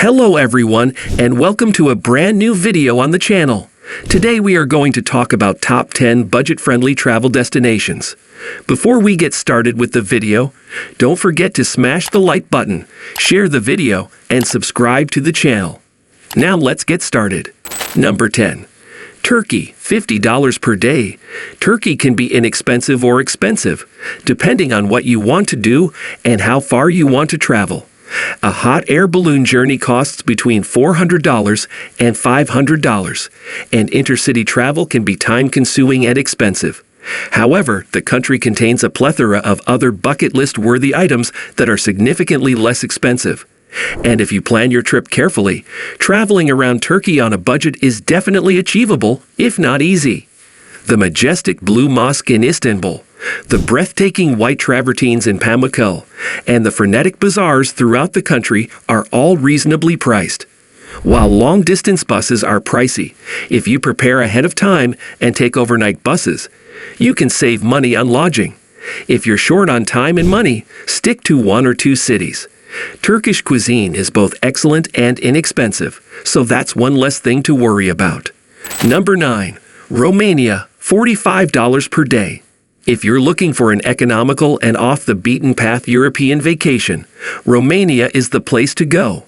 Hello everyone, and welcome to a brand new video on the channel. Today we are going to talk about top 10 budget-friendly travel destinations. Before we get started with the video, don't forget to smash the like button, share the video, and subscribe to the channel. Now let's get started. Number 10. Turkey, $50 per day. Turkey can be inexpensive or expensive, depending on what you want to do and how far you want to travel. A hot air balloon journey costs between $400 and $500, and intercity travel can be time-consuming and expensive. However, the country contains a plethora of other bucket list-worthy items that are significantly less expensive. And if you plan your trip carefully, traveling around Turkey on a budget is definitely achievable, if not easy. The majestic Blue Mosque in Istanbul, the breathtaking white travertines in Pamukkale, and the frenetic bazaars throughout the country are all reasonably priced. While long-distance buses are pricey, if you prepare ahead of time and take overnight buses, you can save money on lodging. If you're short on time and money, stick to one or two cities. Turkish cuisine is both excellent and inexpensive, so that's one less thing to worry about. Number 9. Romania, $45 per day. If you're looking for an economical and off-the-beaten-path European vacation, Romania is the place to go.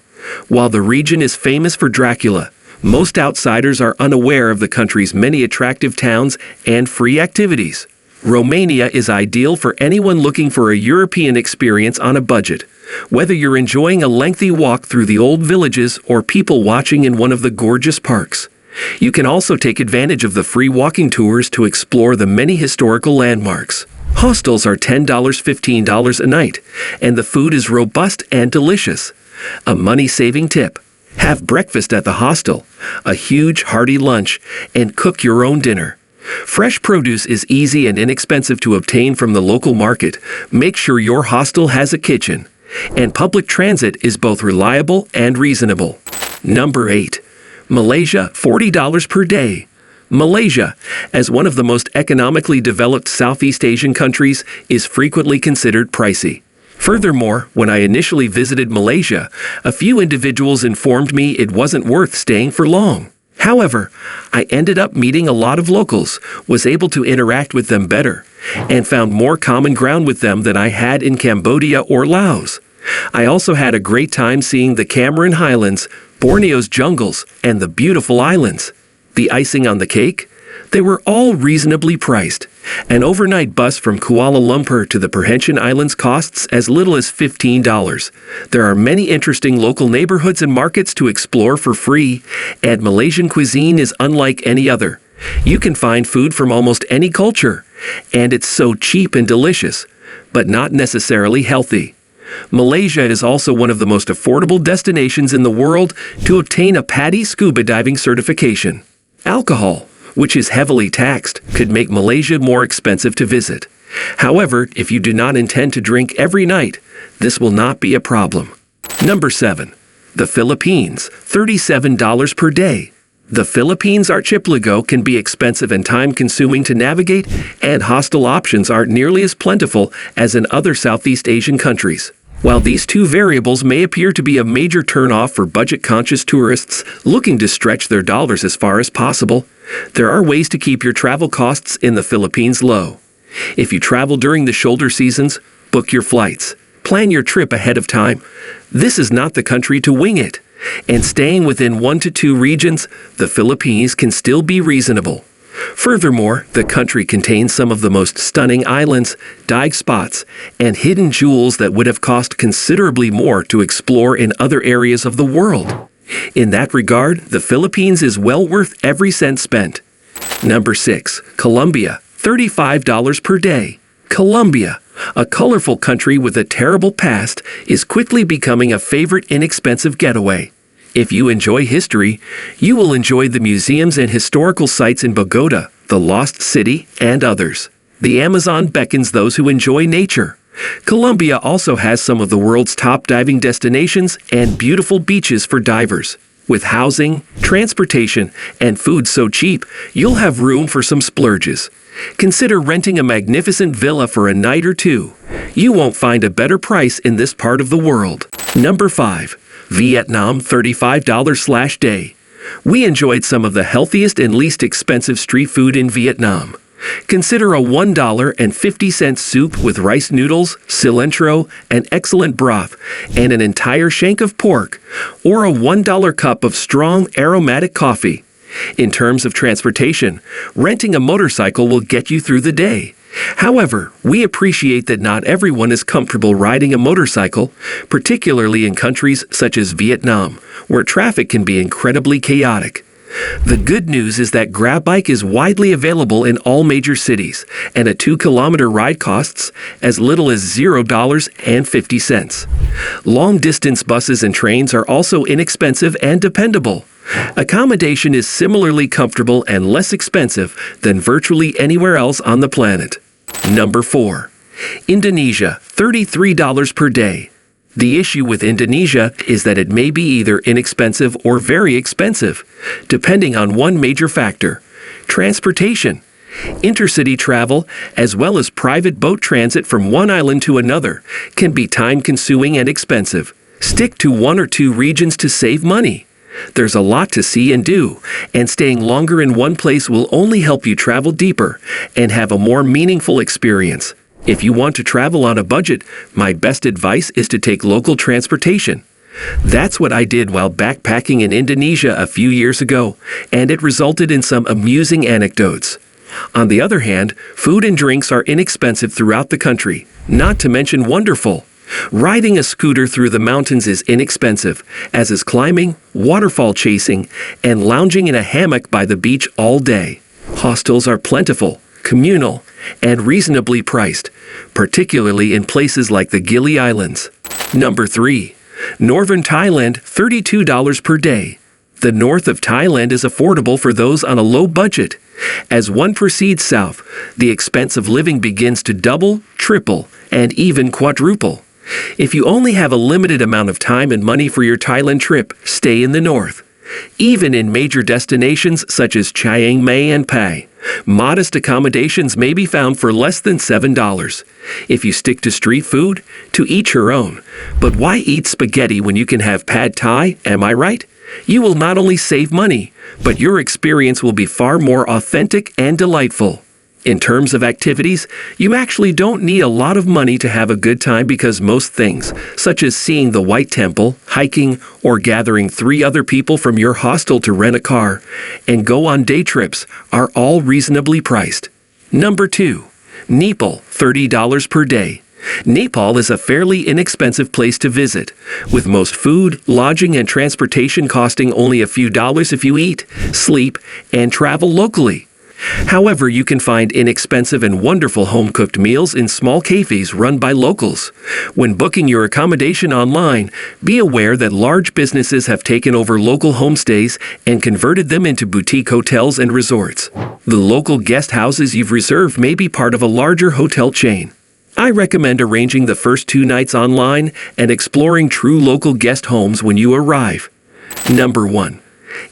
While the region is famous for Dracula, most outsiders are unaware of the country's many attractive towns and free activities. Romania is ideal for anyone looking for a European experience on a budget, whether you're enjoying a lengthy walk through the old villages or people watching in one of the gorgeous parks. You can also take advantage of the free walking tours to explore the many historical landmarks. Hostels are $10, $15 a night, and the food is robust and delicious. A money-saving tip: have breakfast at the hostel, a huge hearty lunch, and cook your own dinner. Fresh produce is easy and inexpensive to obtain from the local market. Make sure your hostel has a kitchen. And public transit is both reliable and reasonable. Number 8. Malaysia, $40 per day. Malaysia, as one of the most economically developed Southeast Asian countries, is frequently considered pricey. Furthermore, when I initially visited Malaysia, a few individuals informed me it wasn't worth staying for long. However, I ended up meeting a lot of locals, was able to interact with them better, and found more common ground with them than I had in Cambodia or Laos. I also had a great time seeing the Cameron Highlands, Borneo's jungles, and the beautiful islands. The icing on the cake? They were all reasonably priced. An overnight bus from Kuala Lumpur to the Perhentian Islands costs as little as $15. There are many interesting local neighborhoods and markets to explore for free, and Malaysian cuisine is unlike any other. You can find food from almost any culture, and it's so cheap and delicious, but not necessarily healthy. Malaysia is also one of the most affordable destinations in the world to obtain a PADI scuba diving certification. Alcohol, which is heavily taxed, could make Malaysia more expensive to visit. However, if you do not intend to drink every night, this will not be a problem. Number 7. The Philippines, $37 per day. The Philippines archipelago can be expensive and time-consuming to navigate, and hostel options aren't nearly as plentiful as in other Southeast Asian countries. While these two variables may appear to be a major turn-off for budget-conscious tourists looking to stretch their dollars as far as possible, there are ways to keep your travel costs in the Philippines low. If you travel during the shoulder seasons, book your flights. Plan your trip ahead of time. This is not the country to wing it. And staying within 1 to 2 regions, the Philippines can still be reasonable. Furthermore, the country contains some of the most stunning islands, dive spots, and hidden jewels that would have cost considerably more to explore in other areas of the world. In that regard, the Philippines is well worth every cent spent. Number 6. Colombia, $35 per day. Colombia, a colorful country with a terrible past, is quickly becoming a favorite inexpensive getaway. If you enjoy history, you will enjoy the museums and historical sites in Bogota, the Lost City, and others. The Amazon beckons those who enjoy nature. Colombia also has some of the world's top diving destinations and beautiful beaches for divers. With housing, transportation, and food so cheap, you'll have room for some splurges. Consider renting a magnificent villa for a night or two. You won't find a better price in this part of the world. Number 5. Vietnam, $35/day. We enjoyed some of the healthiest and least expensive street food in Vietnam. Consider a $1.50 soup with rice noodles, cilantro, an excellent broth, and an entire shank of pork, or a $1 cup of strong aromatic coffee. In terms of transportation, renting a motorcycle will get you through the day. However, we appreciate that not everyone is comfortable riding a motorcycle, particularly in countries such as Vietnam, where traffic can be incredibly chaotic. The good news is that GrabBike is widely available in all major cities, and a 2-kilometer ride costs as little as $0.50. Long-distance buses and trains are also inexpensive and dependable. Accommodation is similarly comfortable and less expensive than virtually anywhere else on the planet. Number 4. Indonesia, $33/day. The issue with Indonesia is that it may be either inexpensive or very expensive, depending on one major factor: transportation. Intercity travel, as well as private boat transit from one island to another, can be time-consuming and expensive. Stick to 1 or 2 regions to save money. There's a lot to see and do, and staying longer in one place will only help you travel deeper and have a more meaningful experience. If you want to travel on a budget, my best advice is to take local transportation. That's what I did while backpacking in Indonesia a few years ago, and it resulted in some amusing anecdotes. On the other hand, food and drinks are inexpensive throughout the country, not to mention wonderful. Riding a scooter through the mountains is inexpensive, as is climbing, waterfall chasing, and lounging in a hammock by the beach all day. Hostels are plentiful, communal, and reasonably priced, particularly in places like the Gili Islands. Number 3. Northern Thailand, $32/day. The north of Thailand is affordable for those on a low budget. As one proceeds south, the expense of living begins to double, triple, and even quadruple. If you only have a limited amount of time and money for your Thailand trip, stay in the north. Even in major destinations such as Chiang Mai and Pai, modest accommodations may be found for less than $7. If you stick to street food, to each your own. But why eat spaghetti when you can have pad thai, am I right? You will not only save money, but your experience will be far more authentic and delightful. In terms of activities, you actually don't need a lot of money to have a good time because most things, such as seeing the White Temple, hiking, or gathering 3 other people from your hostel to rent a car and go on day trips, are all reasonably priced. Number 2. Nepal, $30/day. Nepal is a fairly inexpensive place to visit, with most food, lodging, and transportation costing only a few dollars if you eat, sleep, and travel locally. However, you can find inexpensive and wonderful home-cooked meals in small cafes run by locals. When booking your accommodation online, be aware that large businesses have taken over local homestays and converted them into boutique hotels and resorts. The local guest houses you've reserved may be part of a larger hotel chain. I recommend arranging the first 2 nights online and exploring true local guest homes when you arrive. Number 1.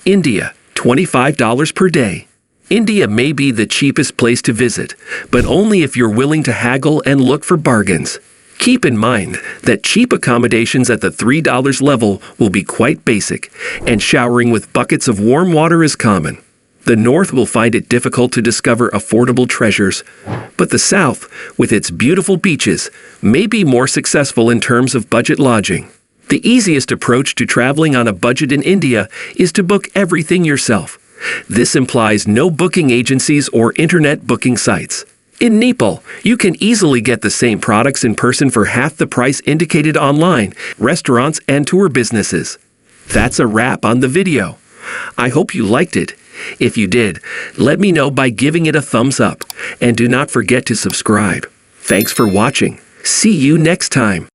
India, $25/day. India may be the cheapest place to visit, but only if you're willing to haggle and look for bargains. Keep in mind that cheap accommodations at the $3 level will be quite basic, and showering with buckets of warm water is common. The north will find it difficult to discover affordable treasures, but the south, with its beautiful beaches, may be more successful in terms of budget lodging. The easiest approach to traveling on a budget in India is to book everything yourself. This implies no booking agencies or internet booking sites. In Nepal, you can easily get the same products in person for half the price indicated online, restaurants and tour businesses. That's a wrap on the video. I hope you liked it. If you did, let me know by giving it a thumbs up, and do not forget to subscribe. Thanks for watching. See you next time.